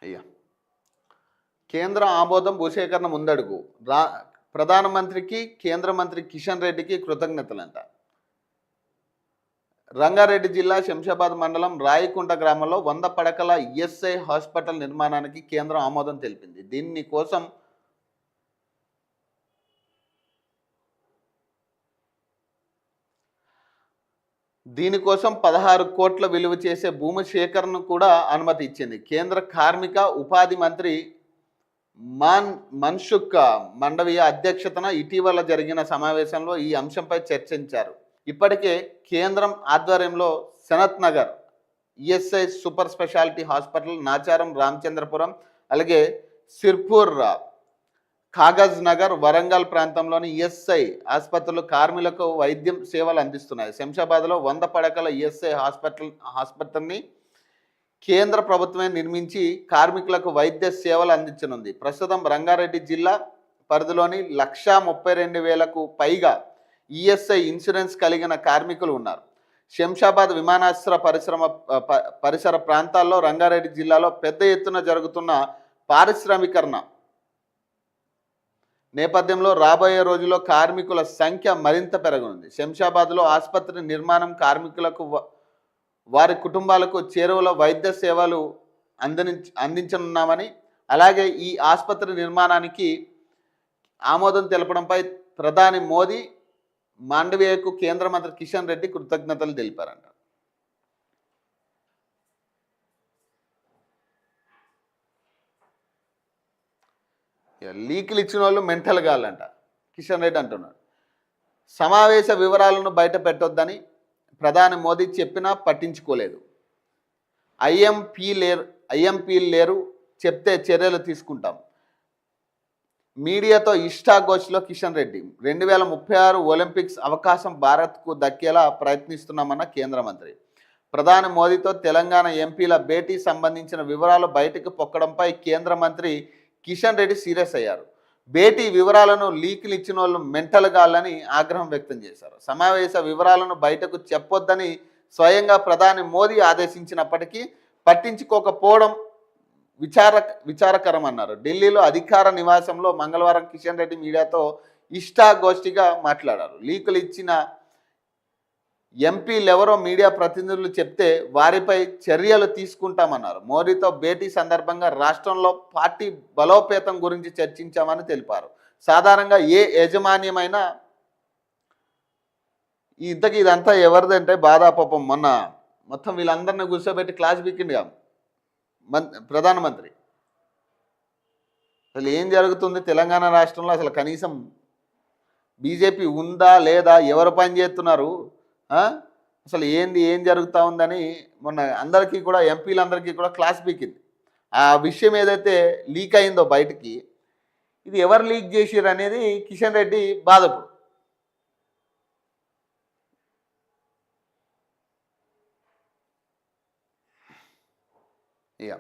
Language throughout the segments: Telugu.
అయ్యా కేంద్ర ఆమోదం భూసేకరణ ముందడుగు ప్రధానమంత్రికి కేంద్ర మంత్రి కిషన్ రెడ్డికి కృతజ్ఞతలంట. రంగారెడ్డి జిల్లా శంషాబాద్ మండలం రాయికుంట గ్రామంలో 100 పడకల ఈఎస్ఐ హాస్పిటల్ నిర్మాణానికి కేంద్రం ఆమోదం తెలిపింది. దీనికోసం 16 కోట్ల విలువ చేసే భూమి సేకరణను కూడా అనుమతి ఇచ్చింది. కేంద్ర కార్మిక ఉపాధి మంత్రి మన్సుఖ్ మండవీయ అధ్యక్షతన ఇటీవల జరిగిన సమావేశంలో ఈ అంశంపై చర్చించారు. ఇప్పటికే కేంద్రం ఆధ్వర్యంలో Sanath Nagar ESI super speciality hospital, Nacharam, Ramachandrapuram, అలాగే సిర్పూర్, కాగజ్ నగర్, వరంగల్ ప్రాంతంలోని ఈఎస్ఐ ఆసుపత్రులు కార్మికులకు వైద్యం సేవలు అందిస్తున్నాయి. శంషాబాద్లో 100 పడకల ఈఎస్ఐ హాస్పిటల్ని కేంద్ర ప్రభుత్వమే నిర్మించి కార్మికులకు వైద్య సేవలు అందించనుంది. ప్రస్తుతం రంగారెడ్డి జిల్లా పరిధిలోని 132,000కు పైగా ఈఎస్ఐ ఇన్సూరెన్స్ కలిగిన కార్మికులు ఉన్నారు. శంషాబాద్ విమానాశ్రయ పరిసర ప్రాంతాల్లో రంగారెడ్డి జిల్లాలో పెద్ద ఎత్తున జరుగుతున్న పారిశ్రామికరణ నేపథ్యంలో రాబోయే రోజుల్లో కార్మికుల సంఖ్య మరింత పెరగనుంది. శంషాబాద్లో ఆసుపత్రి నిర్మాణం కార్మికులకు వారి కుటుంబాలకు చేరువలో వైద్య సేవలు అందించనున్నామని, అలాగే ఈ ఆసుపత్రి నిర్మాణానికి ఆమోదం తెలపడంపై ప్రధాని మోదీ మాండవీయకు కేంద్ర మంత్రి కిషన్ రెడ్డి కృతజ్ఞతలు తెలిపారంట. లీకులు ఇచ్చిన వాళ్ళు మెంటల్ గాలంట కిషన్ రెడ్డి అంటున్నాడు. సమావేశ వివరాలను బయట పెట్టొద్దని ప్రధాని మోదీ చెప్పినా పట్టించుకోలేదు. ఐఎంపీ లేరు, చెప్తే చర్యలు తీసుకుంటాం. మీడియాతో ఇష్టాగోష్లో కిషన్ రెడ్డి 2036 ఒలింపిక్స్ అవకాశం భారత్కు దక్కేలా ప్రయత్నిస్తున్నామన్న కేంద్ర మంత్రి. ప్రధాని మోదీతో తెలంగాణ ఎంపీల భేటీ సంబంధించిన వివరాలు బయటకు పొక్కడంపై కేంద్ర మంత్రి కిషన్ రెడ్డి సీరియస్ అయ్యారు. భేటీ వివరాలను లీకులు ఇచ్చిన వాళ్ళు మెంటల్ గాలని ఆగ్రహం వ్యక్తం చేశారు. సమావేశ వివరాలను బయటకు చెప్పొద్దని స్వయంగా ప్రధాని మోదీ ఆదేశించినప్పటికీ పట్టించుకోకపోవడం విచారకరం అన్నారు. ఢిల్లీలో అధికార నివాసంలో మంగళవారం కిషన్ రెడ్డి మీడియాతో ఇష్టాగోష్ఠిగా మాట్లాడారు. లీకులు ఇచ్చిన ఎంపీలెవరో మీడియా ప్రతినిధులు చెప్తే వారిపై చర్యలు తీసుకుంటామన్నారు. మోదీతో భేటీ సందర్భంగా రాష్ట్రంలో పార్టీ బలోపేతం గురించి చర్చించామని తెలిపారు. సాధారణంగా ఏ యాజమాన్యమైనా ఇంతకీ ఇదంతా ఎవరిదంటే బాధాపాపం మొన్న మొత్తం వీళ్ళందరినీ కూర్చోబెట్టి క్లాస్ పీకిండిగా ప్రధానమంత్రి. అసలు ఏం జరుగుతుంది తెలంగాణ రాష్ట్రంలో? అసలు కనీసం బీజేపీ ఉందా లేదా, ఎవరు పని చేస్తున్నారు, అసలు ఏం జరుగుతూ ఉందని మొన్న అందరికీ కూడా ఎంపీలందరికీ కూడా క్లాస్ పీకింది. ఆ విషయం ఏదైతే లీక్ అయిందో బయటికి, ఇది ఎవరు లీక్ చేసిర్రు అనేది కిషన్ రెడ్డి బాధపడు. ఇక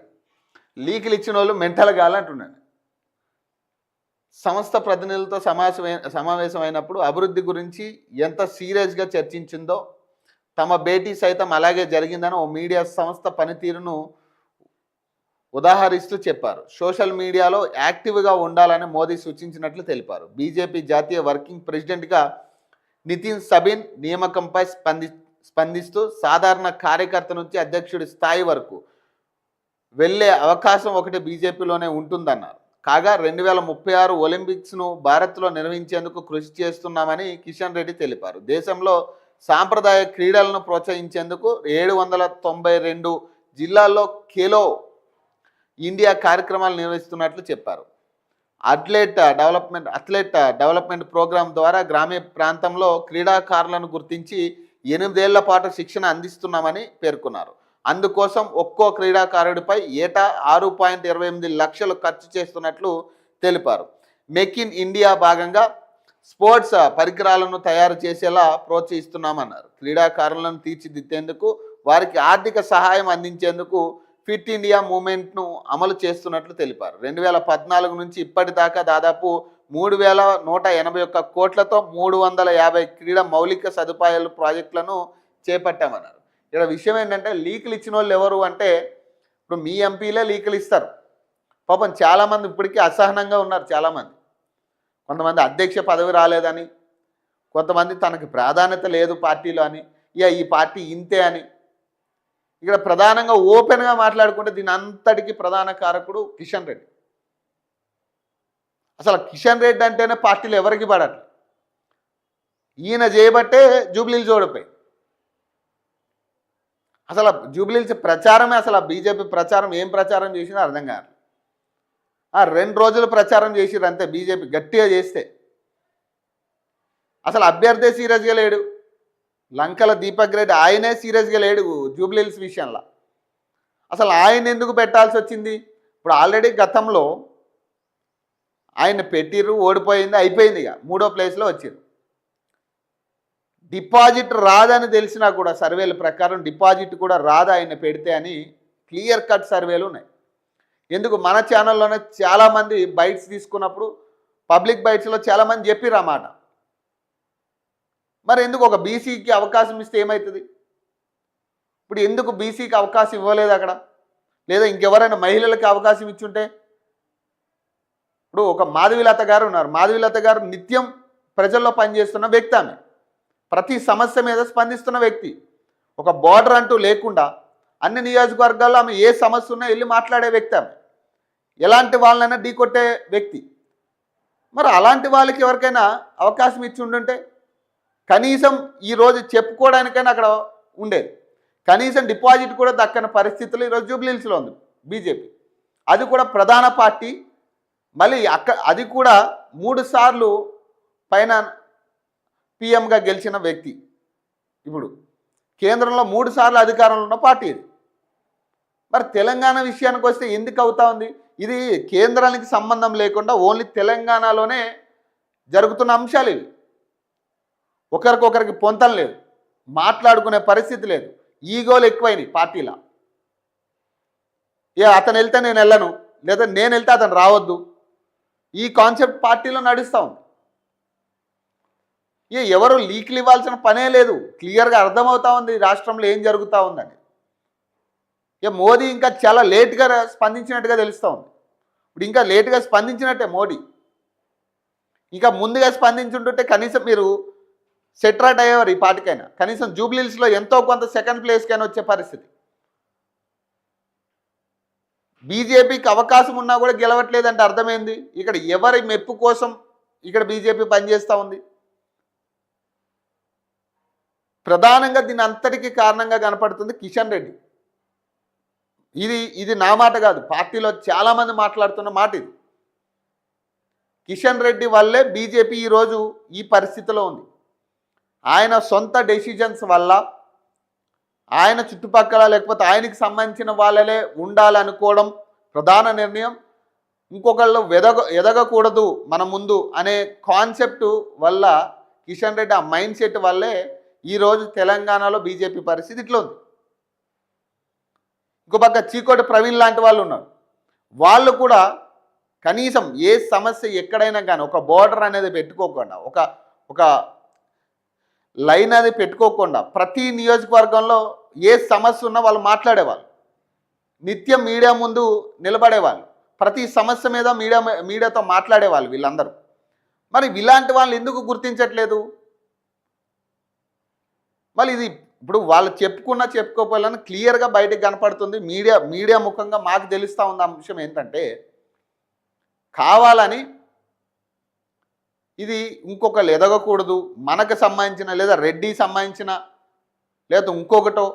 లీకులు ఇచ్చిన వాళ్ళు మెంటల్ కాలంటున్నాను. సంస్థ ప్రతినిధులతో సమావేశం అయినప్పుడు అభివృద్ధి గురించి ఎంత సీరియస్గా చర్చించిందో, తమ భేటీ సైతం అలాగే జరిగిందని ఓ మీడియా సంస్థ పనితీరును ఉదాహరిస్తూ చెప్పారు. సోషల్ మీడియాలో యాక్టివ్గా ఉండాలని మోదీ సూచించినట్లు తెలిపారు. బీజేపీ జాతీయ వర్కింగ్ ప్రెసిడెంట్గా నితిన్ సబిన్ నియామకంపై స్పందిస్తూ సాధారణ కార్యకర్త నుంచి అధ్యక్షుడి స్థాయి వరకు వెళ్లే అవకాశం ఒకటి బీజేపీలోనే ఉంటుందన్నారు. కాగా 2036 ఒలింపిక్స్ను భారత్లో నిర్వహించేందుకు కృషి చేస్తున్నామని కిషన్ రెడ్డి తెలిపారు. దేశంలో సాంప్రదాయ క్రీడలను ప్రోత్సహించేందుకు 792 జిల్లాల్లో ఖేలో ఇండియా కార్యక్రమాలు నిర్వహిస్తున్నట్లు చెప్పారు. అథ్లెట్ డెవలప్మెంట్ ప్రోగ్రాం ద్వారా గ్రామీణ ప్రాంతంలో క్రీడాకారులను గుర్తించి 8 ఏళ్ల పాటు శిక్షణ అందిస్తున్నామని పేర్కొన్నారు. అందుకోసం ఒక్కో క్రీడాకారుడిపై ఏటా 6.28 లక్షలు ఖర్చు చేస్తున్నట్లు తెలిపారు. మేక్ ఇన్ ఇండియా భాగంగా స్పోర్ట్స్ పరికరాలను తయారు చేసేలా ప్రోత్సహిస్తున్నామన్నారు. క్రీడాకారులను తీర్చిదిద్దేందుకు, వారికి ఆర్థిక సహాయం అందించేందుకు ఫిట్ ఇండియా మూవ్మెంట్ను అమలు చేస్తున్నట్లు తెలిపారు. 2014 నుంచి ఇప్పటిదాకా దాదాపు 3,181 కోట్లతో 350 క్రీడా మౌలిక సదుపాయాల ప్రాజెక్టులను చేపట్టామన్నారు. ఇక్కడ విషయం ఏంటంటే లీకులు ఇచ్చిన వాళ్ళు ఎవరు అంటే, ఇప్పుడు మీ ఎంపీలే లీకులు ఇస్తారు, పాపం చాలామంది ఇప్పటికీ అసహనంగా ఉన్నారు. చాలామంది కొంతమంది అధ్యక్ష పదవి రాలేదని, కొంతమంది తనకి ప్రాధాన్యత లేదు పార్టీలో అని, ఇక ఈ పార్టీ ఇంతే అని. ఇక్కడ ప్రధానంగా ఓపెన్గా మాట్లాడుకుంటే దీని అంతటికి ప్రధాన కారకుడు కిషన్ రెడ్డి. అసలు కిషన్ రెడ్డి అంటేనే పార్టీలు ఎవరికి పడట్లేదు. ఈయన చేయబట్టే జూబ్లీహిల్స్ ఓడిపోయి. అసలు జూబ్లీహిల్స్ ప్రచారమే, అసలు బీజేపీ ప్రచారం ఏం ప్రచారం చేసిందో అర్థం కాదు. 2 రోజులు ప్రచారం చేసిర్రు అంతే బీజేపీ గట్టిగా చేస్తే. అసలు అభ్యర్థే సీరియస్గా లేడు. లంకల దీపక్ రెడ్డి ఆయనే సీరియస్గా లేడు జూబ్లీహిల్స్ విషయంలో. అసలు ఆయన ఎందుకు పెట్టాల్సి వచ్చింది? ఇప్పుడు ఆల్రెడీ గతంలో ఆయన పెట్టిర్రు, ఓడిపోయింది, అయిపోయింది. ఇక 3వ ప్లేస్లో వచ్చిర్రు. డిపాజిట్ రాదని తెలిసినా కూడా సర్వేల ప్రకారం డిపాజిట్ కూడా రాదు ఆయన పెడితే అని క్లియర్ కట్ సర్వేలు ఉన్నాయి. ఎందుకు మన ఛానల్లోనే చాలామంది బైట్స్ తీసుకున్నప్పుడు పబ్లిక్ బైట్స్లో చాలామంది చెప్పిర్రు ఆ మాట. మరి ఎందుకు ఒక బీసీకి అవకాశం ఇస్తే ఏమవుతుంది? ఇప్పుడు ఎందుకు బీసీకి అవకాశం ఇవ్వలేదు అక్కడ? లేదా ఇంకెవరైనా మహిళలకి అవకాశం ఇచ్చుంటే? ఇప్పుడు ఒక మాధవీలత గారు ఉన్నారు. మాధవీలత గారు నిత్యం ప్రజల్లో పనిచేస్తున్న వ్యక్తి. ఆమె ప్రతి సమస్య మీద స్పందిస్తున్న వ్యక్తి. ఒక బోర్డర్ అంటూ లేకుండా అన్ని నియోజకవర్గాల్లో ఆమె ఏ సమస్య ఉన్నా వెళ్ళి మాట్లాడే వ్యక్తి. ఆమె ఎలాంటి వాళ్ళనైనా ఢీకొట్టే వ్యక్తి. మరి అలాంటి వాళ్ళకి ఎవరికైనా అవకాశం ఇచ్చి ఉండుంటే కనీసం ఈరోజు చెప్పుకోవడానికైనా అక్కడ ఉండేది. కనీసం డిపాజిట్ కూడా దక్కని పరిస్థితులు ఈరోజు జూబ్లీహిల్స్లో ఉంది బీజేపీ. అది కూడా ప్రధాన పార్టీ. మళ్ళీ అది కూడా 3 సార్లు పైన పీఎంగా గెలిచిన వ్యక్తి. ఇప్పుడు కేంద్రంలో 3 సార్లు అధికారంలో ఉన్న పార్టీ ఇది. మరి తెలంగాణ విషయానికి వస్తే ఎందుకు అవుతా ఉంది? ఇది కేంద్రానికి సంబంధం లేకుండా ఓన్లీ తెలంగాణలోనే జరుగుతున్న అంశాలు ఇవి. ఒకరికొకరికి పొంతం లేదు, మాట్లాడుకునే పరిస్థితి లేదు, ఈగోలు ఎక్కువైనాయి పార్టీలో. అతను వెళ్తే నేను వెళ్ళను, లేదా నేను వెళ్తే అతను రావద్దు, ఈ కాన్సెప్ట్ పార్టీలో నడుస్తూ ఉంది. ఎవరు లీక్లు ఇవ్వాల్సిన పనే లేదు. క్లియర్గా అర్థమవుతా ఉంది రాష్ట్రంలో ఏం జరుగుతూ ఉందని. మోదీ ఇంకా చాలా లేట్గా స్పందించినట్టుగా తెలుస్తూ ఉంది. ఇప్పుడు ఇంకా లేట్గా స్పందించినట్టే మోడీ. ఇంకా ముందుగా స్పందించుంటుంటే కనీసం మీరు సెట్రాట్ అయ్యేవారు ఈ పార్టీకైనా. కనీసం జూబ్లీహిల్స్లో ఎంతో కొంత సెకండ్ ప్లేస్కైనా వచ్చే పరిస్థితి. బీజేపీకి అవకాశం ఉన్నా కూడా గెలవట్లేదంటే అర్థమైంది ఇక్కడ ఎవరి మెప్పు కోసం ఇక్కడ బీజేపీ పనిచేస్తూ ఉంది. ప్రధానంగా దీని అంతటికీ కారణంగా కనపడుతుంది కిషన్ రెడ్డి. ఇది నా మాట కాదు, పార్టీలో చాలామంది మాట్లాడుతున్న మాట ఇది. కిషన్ రెడ్డి వల్లే బీజేపీ ఈరోజు ఈ పరిస్థితిలో ఉంది. ఆయన సొంత డెసిషన్స్ వల్ల, ఆయన చుట్టుపక్కల లేకపోతే ఆయనకి సంబంధించిన వాళ్ళలే ఉండాలనుకోవడం ప్రధాన నిర్ణయం. ఇంకొకళ్ళు ఎదగకూడదు మన ముందు అనే కాన్సెప్ట్ వల్ల కిషన్ రెడ్డి ఆ మైండ్ సెట్ వల్లే ఈరోజు తెలంగాణలో బీజేపీ పరిస్థితి ఇట్లా ఉంది. ఇంకో పక్క చీకోటి ప్రవీణ్ లాంటి వాళ్ళు ఉన్నారు. వాళ్ళు కూడా కనీసం ఏ సమస్య ఎక్కడైనా కానీ ఒక బోర్డర్ అనేది పెట్టుకోకుండా, ఒక లైన్ అది పెట్టుకోకుండా ప్రతి నియోజకవర్గంలో ఏ సమస్య ఉన్నా వాళ్ళు మాట్లాడేవాళ్ళు. నిత్యం మీడియా ముందు నిలబడేవాళ్ళు. ప్రతి సమస్య మీద మీడియాతో మాట్లాడేవాళ్ళు వీళ్ళందరూ. మరి ఇలాంటి వాళ్ళు ఎందుకు గుర్తించట్లేదు? మళ్ళీ ఇది ఇప్పుడు వాళ్ళు చెప్పుకోపోవాలని క్లియర్గా బయటకు కనపడుతుంది. మీడియా ముఖంగా మాకు తెలుస్తూ ఉన్న అంశం ఏంటంటే, కావాలని ఇది ఇంకొకళ్ళు ఎదగకూడదు, మనకు సంబంధించిన లేదా రెడ్డి సంబంధించిన లేదా ఇంకొకటో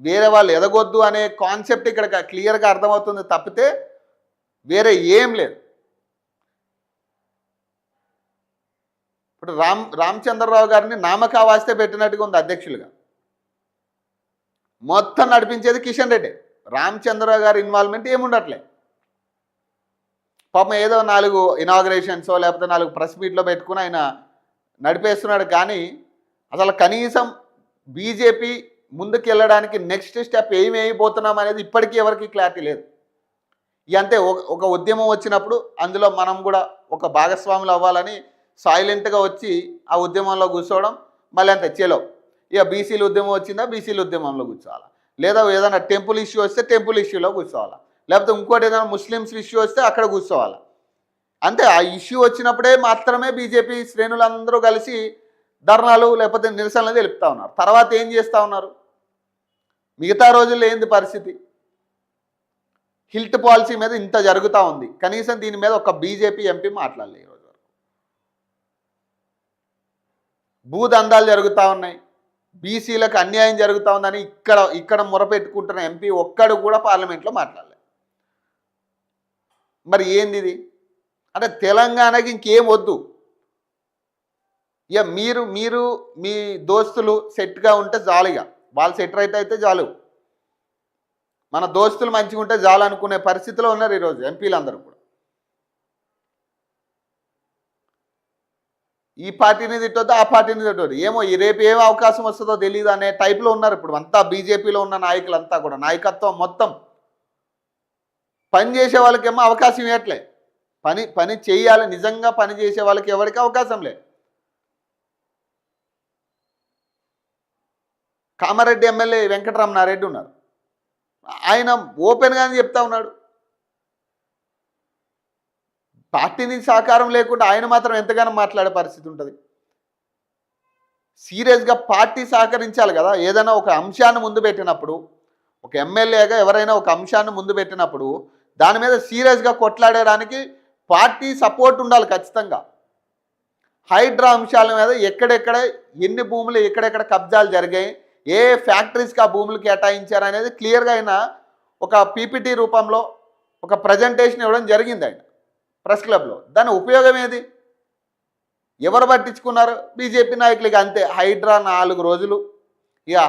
వేరే వాళ్ళు ఎదగొద్దు అనే కాన్సెప్ట్ ఇక్కడ క్లియర్గా అర్థమవుతుంది తప్పితే వేరే ఏం లేదు. ఇప్పుడు రామచంద్రరావు గారిని నామకా వాస్తే పెట్టినట్టుగా ఉంది అధ్యక్షులుగా. మొత్తం నడిపించేది కిషన్ రెడ్డి. రామచంద్రరావు గారి ఇన్వాల్వ్మెంట్ ఏముండట్లే. పాపం ఏదో 4 ఇనాగ్రేషన్సో లేకపోతే 4 ప్రెస్ మీట్లో పెట్టుకుని ఆయన నడిపేస్తున్నాడు. కానీ అసలు కనీసం బీజేపీ ముందుకు వెళ్ళడానికి నెక్స్ట్ స్టెప్ ఏమి అయిపోతున్నాం అనేది ఇప్పటికీ ఎవరికి క్లారిటీ లేదు. అంతే, ఒక ఉద్యమం వచ్చినప్పుడు అందులో మనం కూడా ఒక భాగస్వాములు అవ్వాలని సైలెంట్గా వచ్చి ఆ ఉద్యమంలో కూర్చోవడం, మళ్ళీ అంతే చేలో ఇక బీసీల ఉద్యమం వచ్చిందా బీసీల ఉద్యమంలో కూర్చోవాలా, లేదా ఏదైనా టెంపుల్ ఇష్యూ వస్తే టెంపుల్ ఇష్యూలో కూర్చోవాలా, లేకపోతే ఇంకోటి ఏదైనా ముస్లిమ్స్ ఇష్యూ వస్తే అక్కడ కూర్చోవాలి. అంతే. ఆ ఇష్యూ వచ్చినప్పుడే మాత్రమే బీజేపీ శ్రేణులందరూ కలిసి ధర్నాలు లేకపోతే నిరసనలు తెలుపుతా ఉన్నారు. తర్వాత ఏం చేస్తూ ఉన్నారు? మిగతా రోజుల్లో ఏంది పరిస్థితి? హిల్ట్ పాలసీ మీద ఇంత జరుగుతూ ఉంది, కనీసం దీని మీద ఒక బీజేపీ ఎంపీ మాట్లాడలేదు ఈరోజు. భూదందాలు జరుగుతూ ఉన్నాయి, బీసీలకు అన్యాయం జరుగుతూ ఉందని ఇక్కడ మొరపెట్టుకుంటున్న ఎంపీ ఒక్కడు కూడా పార్లమెంట్లో మాట్లాడలేదు. మరి ఏంది ఇది? అంటే తెలంగాణకి ఇంకేం వద్దు. ఇక మీరు మీ దోస్తులు సెట్గా ఉంటే జాలిగా, వాళ్ళు సెట్ రైట్ అయితే చాలు, మన దోస్తులు మంచిగా ఉంటే చాలు అనుకునే పరిస్థితిలో ఉన్నారు ఈరోజు ఎంపీలందరూ కూడా. ఈ పార్టీని తిట్టొద్దు, ఆ పార్టీని తిట్టొద్దు, ఏమో రేపు ఏం అవకాశం వస్తుందో తెలియదు అనే టైప్లో ఉన్నారు ఇప్పుడు అంతా. బీజేపీలో ఉన్న నాయకులంతా కూడా, నాయకత్వం మొత్తం పని చేసే వాళ్ళకేమో అవకాశం ఇవ్వట్లే. పని చేయాలి, నిజంగా పని చేసే వాళ్ళకి ఎవరికి అవకాశం లేదు. కామారెడ్డి ఎమ్మెల్యే వెంకటరమణారెడ్డి ఉన్నారు, ఆయన ఓపెన్గానే చెప్తా ఉన్నాడు. పార్టీని సహకారం లేకుండా ఆయన మాత్రం ఎంతగానో మాట్లాడే పరిస్థితి ఉంటుంది. సీరియస్గా పార్టీ సహకరించాలి కదా. ఏదైనా ఒక అంశాన్ని ముందు పెట్టినప్పుడు, ఒక ఎమ్మెల్యేగా ఎవరైనా ఒక అంశాన్ని ముందు పెట్టినప్పుడు దాని మీద సీరియస్గా కొట్లాడడానికి పార్టీ సపోర్ట్ ఉండాలి ఖచ్చితంగా. హైడ్రా అంశాల మీద ఎక్కడెక్కడ ఎన్ని భూములు ఎక్కడెక్కడ కబ్జాలు జరిగాయి, ఏ ఫ్యాక్టరీస్కి ఆ భూములు కేటాయించారు అనేది క్లియర్గా ఆయన ఒక పీపీటీ రూపంలో ఒక ప్రజెంటేషన్ ఇవ్వడం జరిగింది ఆయన ప్రెస్ క్లబ్లో. దాని ఉపయోగం ఏది? ఎవరు పట్టించుకున్నారు? బీజేపీ నాయకులకి అంతే. హైడ్రా 4 రోజులు ఇక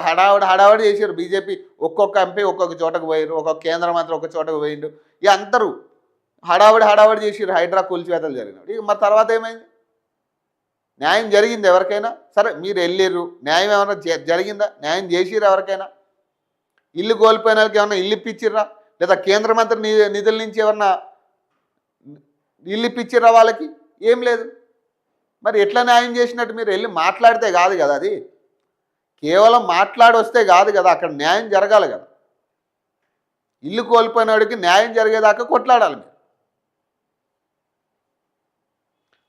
హడావడి చేశారు బీజేపీ. ఒక్కొక్క ఎంపీ ఒక్కొక్క చోటకు పోయారు, ఒక్కొక్క కేంద్ర మంత్రి ఒక్క చోటకు పోయిండు. ఇక అందరూ హడావడి చేసారు హైడ్రా కూల్చివేతలు జరిగినప్పుడు. ఇక మరి తర్వాత ఏమైంది? న్యాయం జరిగింది ఎవరికైనా? సరే మీరు వెళ్ళిర్రు, న్యాయం ఏమైనా జరిగిందా? న్యాయం చేసిర్రు ఎవరికైనా? ఇల్లు కోల్పోయిన వాళ్ళకి ఏమన్నా ఇల్లు ఇప్పించిర్రా? లేదా కేంద్ర మంత్రి నిధుల నుంచి ఏమన్నా ఇల్లు ఇప్పించిర్రా వాళ్ళకి? ఏం లేదు. మరి ఎట్లా న్యాయం చేసినట్టు? మీరు వెళ్ళి మాట్లాడితే కాదు కదా, అది కేవలం మాట్లాడొస్తే కాదు కదా, అక్కడ న్యాయం జరగాలి కదా. ఇల్లు కోల్పోయిన వాడికి న్యాయం జరిగేదాకా కొట్లాడాలి మీరు.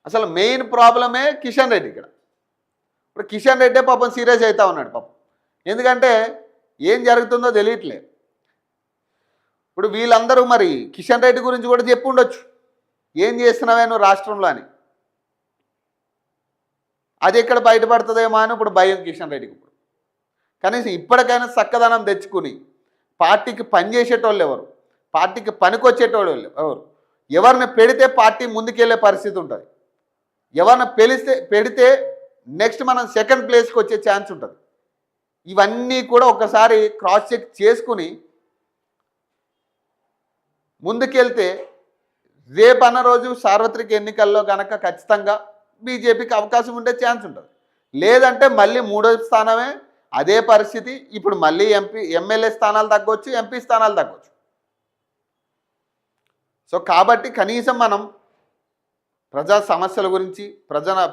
అసలు మెయిన్ ప్రాబ్లమే కిషన్ రెడ్డి ఇక్కడ. ఇప్పుడు కిషన్ రెడ్డే పాపం సీరియస్ అవుతా ఉన్నాడు పాపం, ఎందుకంటే ఏం జరుగుతుందో తెలియట్లేదు. ఇప్పుడు వీళ్ళందరూ మరి కిషన్ రెడ్డి గురించి కూడా చెప్పి ఉండొచ్చు, ఏం చేస్తున్నావే నువ్వు రాష్ట్రంలో అని. అది ఎక్కడ బయటపడుతుందేమో అని ఇప్పుడు భయం కిషన్ రెడ్డికి. ఇప్పుడు కనీసం ఇప్పటికైనా చక్కదనం తెచ్చుకుని పార్టీకి పనిచేసేటోళ్ళు ఎవరు, పార్టీకి పనికొచ్చేటోళ్ళు ఎవరు, ఎవరిని పెడితే పార్టీ ముందుకెళ్ళే పరిస్థితి ఉంటుంది, ఎవరిని పెడితే నెక్స్ట్ మనం సెకండ్ ప్లేస్కి వచ్చే ఛాన్స్ ఉంటుంది. ఇవన్నీ కూడా ఒకసారి క్రాస్ చెక్ చేసుకుని ముందుకెళ్తే రేపన్న రోజు సార్వత్రిక ఎన్నికల్లో కనుక ఖచ్చితంగా బీజేపీకి అవకాశం ఉండే ఛాన్స్ ఉంటుంది. లేదంటే మళ్ళీ 3వ స్థానమే అదే పరిస్థితి. ఇప్పుడు మళ్ళీ ఎమ్మెల్యే స్థానాలు తగ్గవచ్చు, ఎంపీ స్థానాలు తగ్గవచ్చు. సో కాబట్టి కనీసం మనం ప్రజా సమస్యల గురించి,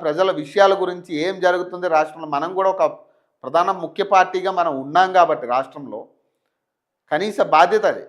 ప్రజల విషయాల గురించి ఏం జరుగుతుంది రాష్ట్రంలో, మనం కూడా ఒక ప్రధాన ముఖ్య పార్టీగా మనం ఉన్నాం కాబట్టి రాష్ట్రంలో కనీస బాధ్యత అది.